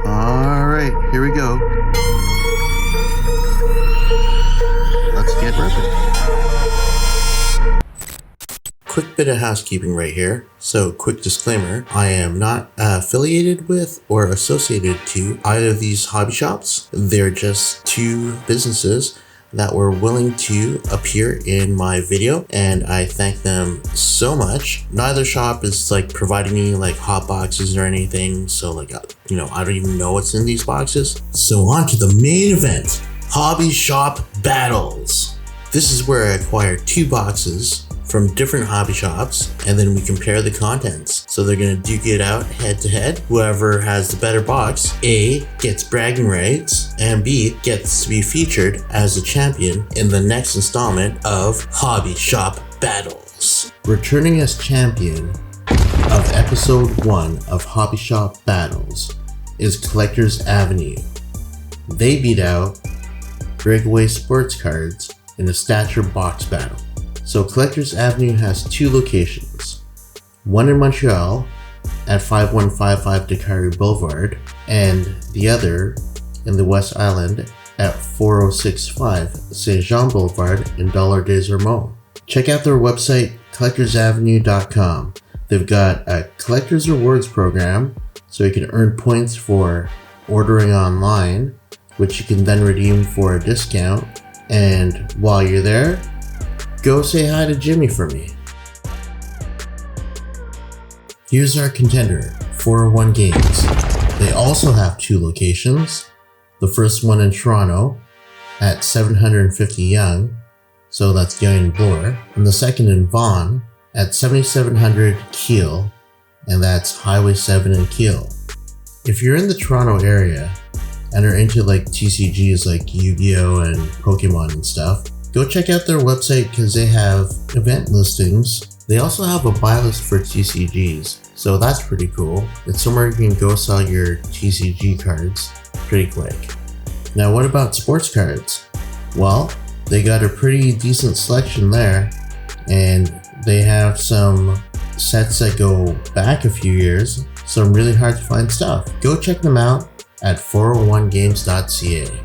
Alright, here we go. Let's get ripping. Quick bit of housekeeping right here. So, quick disclaimer, I am not affiliated with or associated to either of these hobby shops. They're just two businesses that were willing to appear in my video, and I thank them so much. Neither shop is like providing me like hot boxes or anything, so like I don't even know what's in these boxes. So on to the main event, hobby shop battles. This is where I acquire two boxes from different hobby shops, and then we compare the contents. So they're gonna duke it out head to head. Whoever has the better box, A, gets bragging rights, and B, gets to be featured as a champion in the next installment of Hobby Shop Battles. Returning as champion of episode 1 of Hobby Shop Battles is Collectors Avenue. They beat out Breakaway Sports Cards in a stature box battle. So Collectors Avenue has two locations, one in Montreal at 5155 Dakari Boulevard, and the other in the West Island at 4065 Saint Jean Boulevard in Dollar Des Ormeaux. Check out their website, collectorsavenue.com. They've got a Collectors Rewards program, so you can earn points for ordering online, which you can then redeem for a discount. And while you're there, go say hi to Jimmy for me. Here's our contender, 401 Games. They also have two locations. The first one in Toronto at 750 Yonge, so that's Yonge and Bloor, and the second in Vaughan at 7700 Keele, and that's Highway 7 in Keele. If you're in the Toronto area and are into like TCGs like Yu-Gi-Oh! And Pokemon and stuff, go check out their website because they have event listings. They also have a buy list for TCGs, so that's pretty cool. It's somewhere you can go sell your TCG cards pretty quick. Now what about sports cards? Well, they got a pretty decent selection there, and they have some sets that go back a few years, some really hard to find stuff. Go check them out at 401games.ca.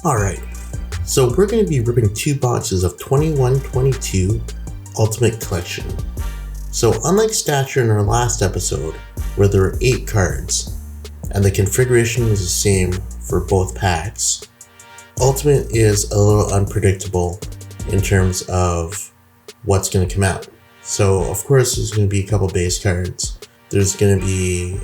Alright, so we're going to be ripping two boxes of 21-22 Ultimate Collection. So unlike Stature in our last episode, where there were 8 cards, and the configuration was the same for both packs, Ultimate is a little unpredictable in terms of what's going to come out. So of course there's going to be a couple base cards, there's going to be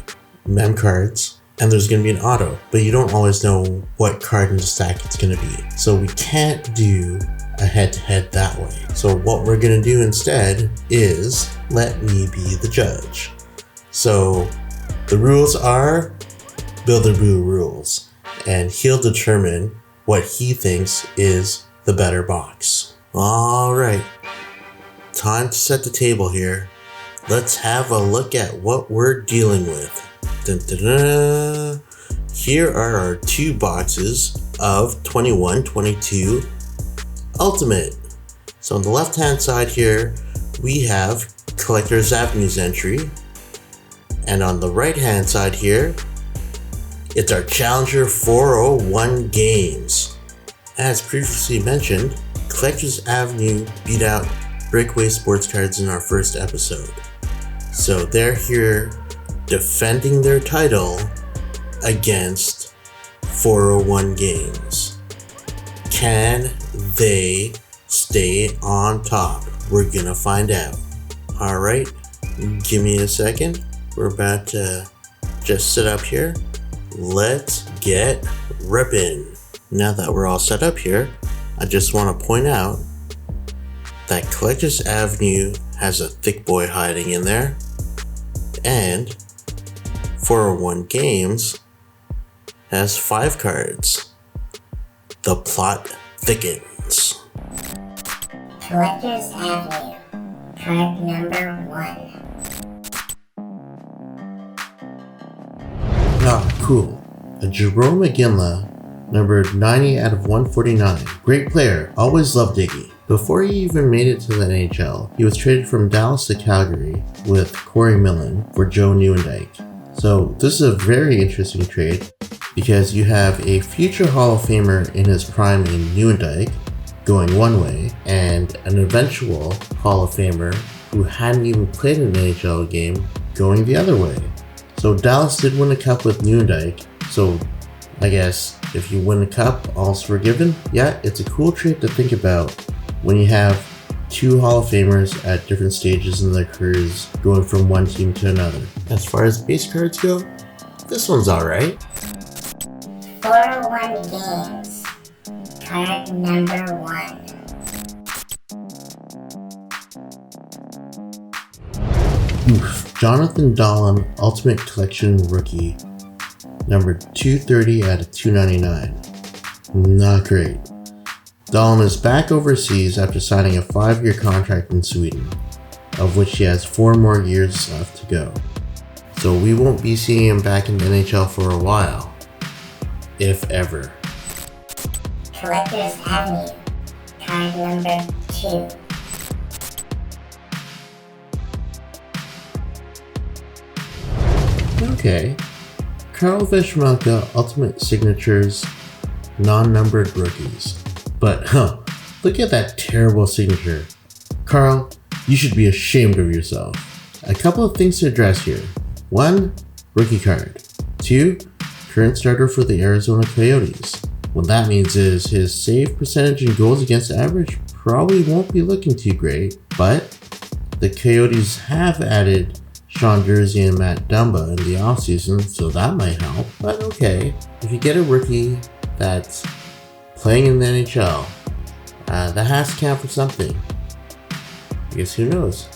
mem cards, and there's going to be an auto, but you don't always know what card in the stack it's going to be. So we can't do a head-to-head that way. So what we're going to do instead is let me be the judge. So the rules are Builderbu rules, and he'll determine what he thinks is the better box. Alright, time to set the table here. Let's have a look at what we're dealing with. Dun, dun, dun. Here are our two boxes of 21-22 Ultimate. So on the left hand side here we have Collectors Avenue's entry, and on the right hand side here it's our challenger 401 Games. As previously mentioned, Collectors Avenue beat out Breakaway Sports Cards in our first episode, so they're here defending their title against 401 Games. Can they stay on top? We're gonna find out. Alright, give me a second. We're about to just sit up here. Let's get ripping. Now that we're all set up here, I just want to point out that Collectors Avenue has a thick boy hiding in there, and 401 Games has 5 cards. The plot thickens. Collectors Avenue, card number 1. Ah, cool. A Jerome McGinley, numbered 90 out of 149. Great player, always loved Iggy. Before he even made it to the NHL, he was traded from Dallas to Calgary with Corey Millen for Joe Nieuwendyk. So this is a very interesting trade because you have a future Hall of Famer in his prime in Nieuwendyk going one way and an eventual Hall of Famer who hadn't even played an NHL game going the other way. So Dallas did win a cup with Nieuwendyk, so I guess if you win a cup, all's forgiven. Yeah, it's a cool trade to think about when you have two Hall of Famers at different stages in their careers going from one team to another. As far as base cards go, this one's alright. 401 games. Card number 1. Oof. Jonathan Dahlin Ultimate Collection Rookie. Number 230 out of 299. Not great. Dahlin is back overseas after signing a 5-year contract in Sweden, of which he has 4 more years left to go. So we won't be seeing him back in the NHL for a while. If ever. Collector's Avenue. Card number 2. Okay. Karl Vejmelka Ultimate Signatures Non-Numbered Rookies. But, look at that terrible signature. Karl, you should be ashamed of yourself. A couple of things to address here. 1. Rookie card. 2. Current starter for the Arizona Coyotes. What that means is his save percentage and goals against average probably won't be looking too great, but the Coyotes have added Sean Durzi and Matt Dumba in the offseason, so that might help. But okay, if you get a rookie that's playing in the NHL, that has to count for something. I guess who knows?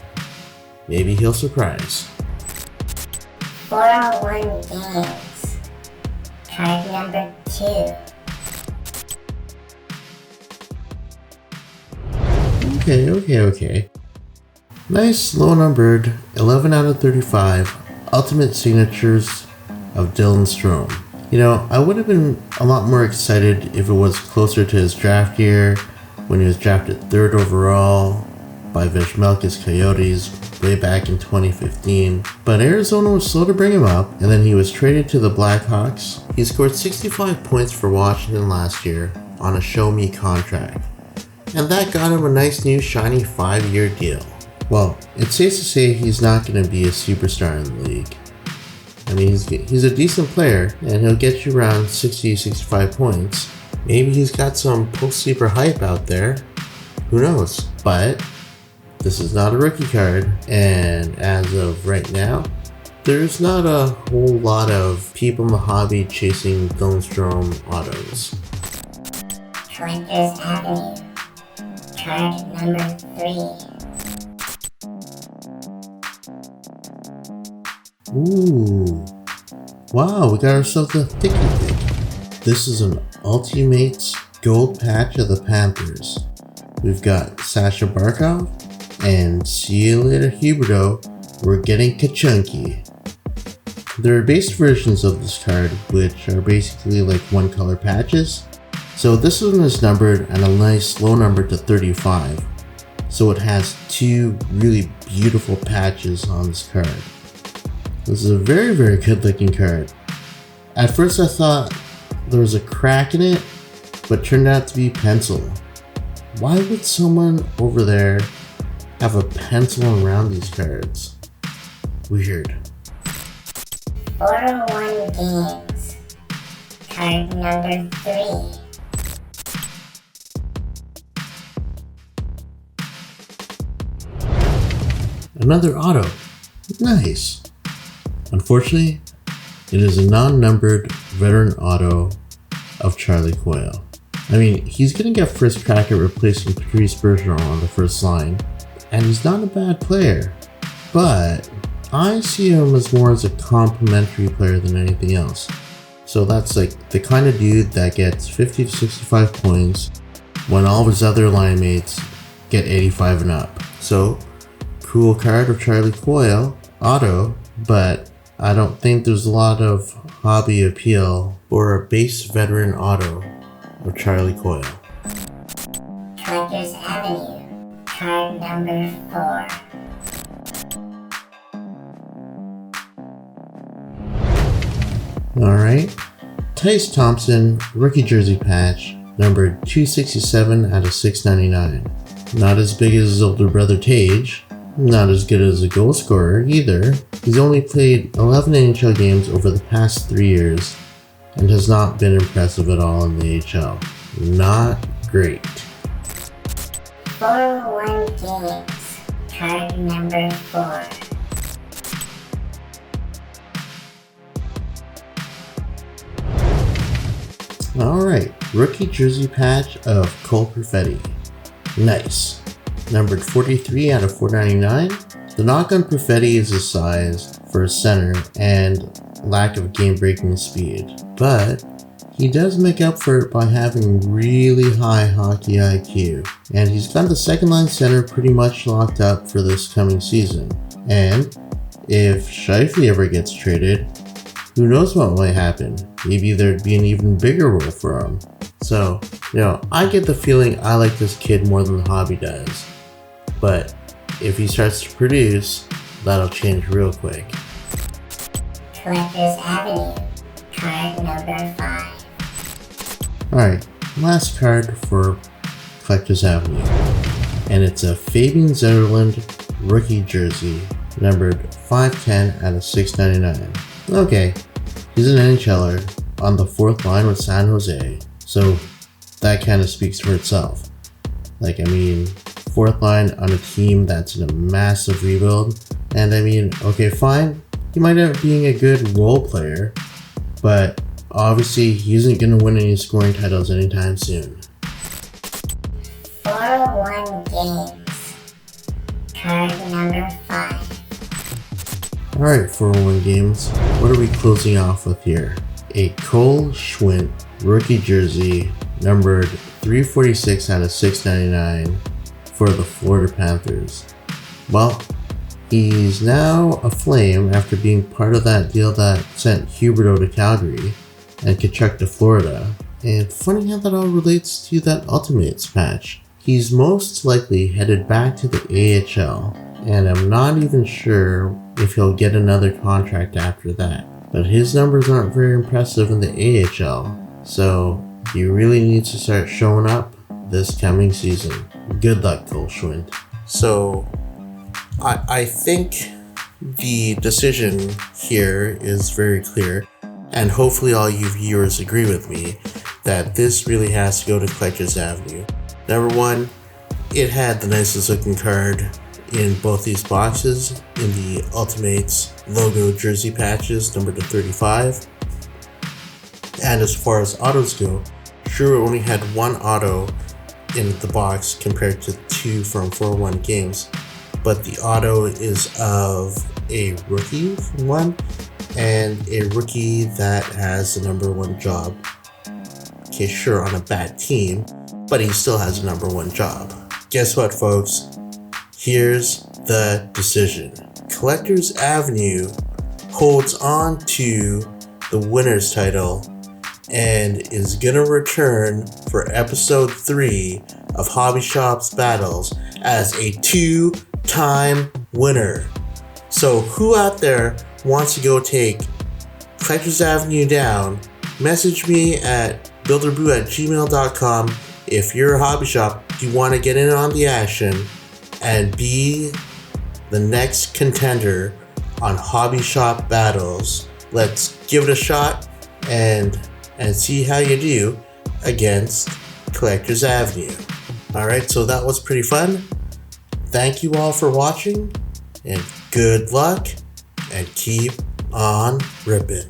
Maybe he'll surprise. 401 games. Card number 2. Okay. Nice low numbered 11 out of 35 Ultimate Signatures of Dylan Strome. You know, I would have been a lot more excited if it was closer to his draft year when he was drafted 3rd overall by Vejmelka's Coyotes way back in 2015. But Arizona was slow to bring him up, and then he was traded to the Blackhawks. He scored 65 points for Washington last year on a show me contract, and that got him a nice new shiny 5-year deal. Well, it's safe to say he's not going to be a superstar in the league. I mean, he's a decent player, and he'll get you around 60-65 points. Maybe he's got some post-sleeper hype out there. Who knows? But this is not a rookie card, and as of right now, there's not a whole lot of people in the hobby chasing Dylan Strome autos. Collector's Avenue. Card number 3. Ooh. Wow, we got ourselves a thicky thick. This is an Ultimates gold patch of the Panthers. We've got Sasha Barkov and see you later Huberdeau. We're getting Kachunky. There are base versions of this card which are basically like one color patches. So this one is numbered and a nice low number to 35. So it has 2 really beautiful patches on this card. This is a very, very good looking card. At first I thought there was a crack in it, but turned out to be pencil. Why would someone over there have a pencil around these cards? Weird. 401 games. Card number 3. Another auto. Nice. Unfortunately, it is a non-numbered veteran auto of Charlie Coyle. I mean, he's going to get first crack at replacing Patrice Bergeron on the first line, and he's not a bad player, but I see him as more as a complimentary player than anything else. So that's like the kind of dude that gets 50 to 65 points when all of his other line mates get 85 and up. So, cool card of Charlie Coyle, auto, but I don't think there's a lot of hobby appeal for a base veteran auto of Charlie Coyle. Collector's Avenue. Card number 4. Alright. Tice Thompson, rookie jersey patch, numbered 267 out of 699. Not as big as his older brother Tage, not as good as a goal scorer either. He's only played 11 NHL games over the past 3 years and has not been impressive at all in the AHL. Not great. 4-1 games. Card number 4. Alright, rookie jersey patch of Cole Perfetti. Nice. Numbered 43 out of 499. The knock on Perfetti is his size for a center and lack of game-breaking speed, but he does make up for it by having really high hockey IQ, and he's got the second line center pretty much locked up for this coming season. And if Scheifele ever gets traded, who knows what might happen? Maybe there'd be an even bigger role for him. So, I get the feeling I like this kid more than the hobby does. But if he starts to produce, that'll change real quick. Collectors Avenue. Card number 5. Alright, last card for Collectors Avenue. And it's a Fabian Zetterlund rookie jersey, numbered 510 out of 699. Okay, he's an NHLer on the 4th line with San Jose, so that kind of speaks for itself. 4th line on a team that's in a massive rebuild, and okay, fine, he might end up being a good role player, but obviously he isn't going to win any scoring titles anytime soon. 4-1 games. Card number 5. Alright, 401 games, what are we closing off with here? A Cole Schwindt rookie jersey, numbered 346 out of 699 for the Florida Panthers. Well, he's now a Flame after being part of that deal that sent Huberdeau to Calgary and Tkachuk to Florida. And funny how that all relates to that Ultimates patch. He's most likely headed back to the AHL, and I'm not even sure if he'll get another contract after that. But his numbers aren't very impressive in the AHL, so he really needs to start showing up this coming season. Good luck, Cole Schwindt. So, I think the decision here is very clear, and hopefully all you viewers agree with me that this really has to go to Collectors Avenue. Number one, it had the nicest looking card in both these boxes in the Ultimates logo jersey patches, numbered to 35. And as far as autos go, sure, it only had one auto in the box compared to 2 from 401 games, but the auto is of a rookie for one, and a rookie that has the number 1 job. Okay, sure, on a bad team, but he still has a number 1 job. Guess what, folks? Here's the decision. Collectors Avenue holds on to the winner's title and is gonna return for episode 3 of Hobby Shop's Battles as a 2-time winner. So who out there wants to go take Collectors Avenue down? Message me at builderbu@gmail.com if you're a hobby shop, you want to get in on the action and be the next contender on Hobby Shop Battles. Let's give it a shot and see how you do against Collectors Avenue. Alright, so that was pretty fun. Thank you all for watching, and good luck, and keep on ripping.